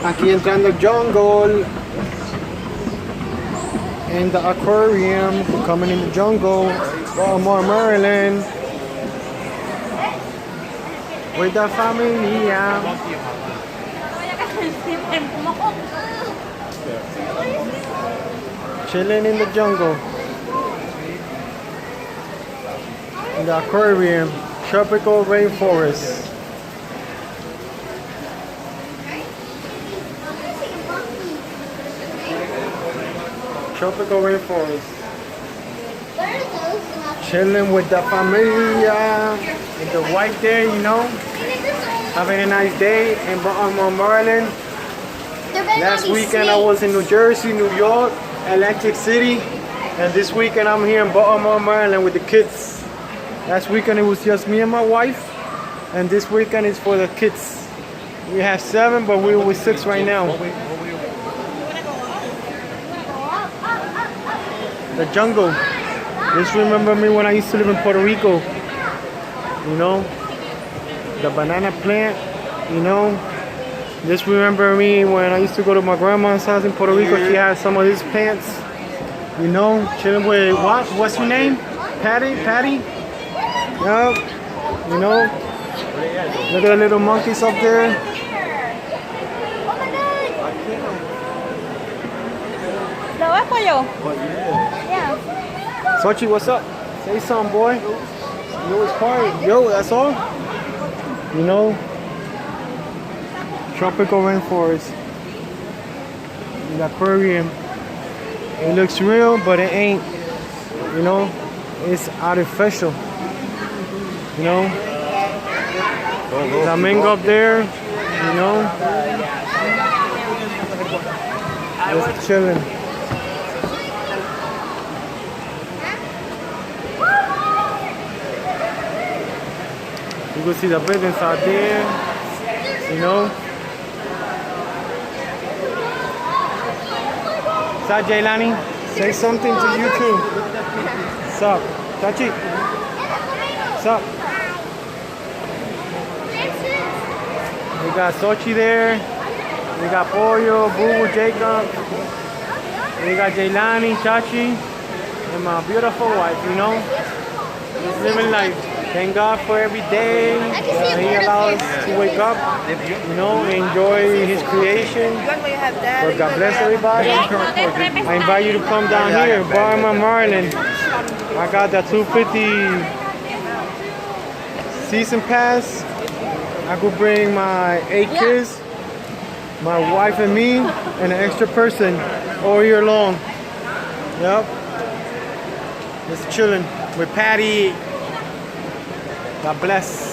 Aquí entrando el jungle. In the aquarium. Coming in the jungle. Baltimore, Maryland. With the familia. Chilling in the jungle. In the aquarium. Tropical rainforest. Tropical rainforest. Chilling with the familia. With the wife there, you know. Having a nice day in Baltimore, Maryland. Last weekend I was in New Jersey, New York, Atlantic City. And this weekend I'm here in Baltimore, Maryland with the kids. Last weekend it was just me and my wife. And this weekend is for the kids. We have 7, but we're with 6 right now. The jungle. Just remember me when I used to live in Puerto Rico. You know, the banana plant. You know, just remember me when I used to go to my grandma's house in Puerto Rico. She had some of these plants. You know, chilling with what? What's your name? Patty? Yup. You know, look at the little monkeys up there. Sochi, what's up? Say something, boy. Yo, it's quiet. Yo, that's all. You know, tropical rainforest. The aquarium. It looks real, but it ain't. You know, it's artificial. You know, flamingo up there. You know, just chilling. You can see the buildings out there, you know. What's up, Jaylani? Say something to you too. What's up? Tachi? What's up? We got Sochi there. We got Pollo, Boo, Jacob. We got Jaylani, Chachi, and my beautiful wife, you know. Just living life. Thank God for every day He allows us to wake up, you know, enjoy His creation. But God bless everybody. I invite you to come down here, Baltimore, Maryland. I got the 250 season pass. I could bring my 8 kids, my wife and me, and an extra person all year long. Yep. Just chilling with Patty. God bless.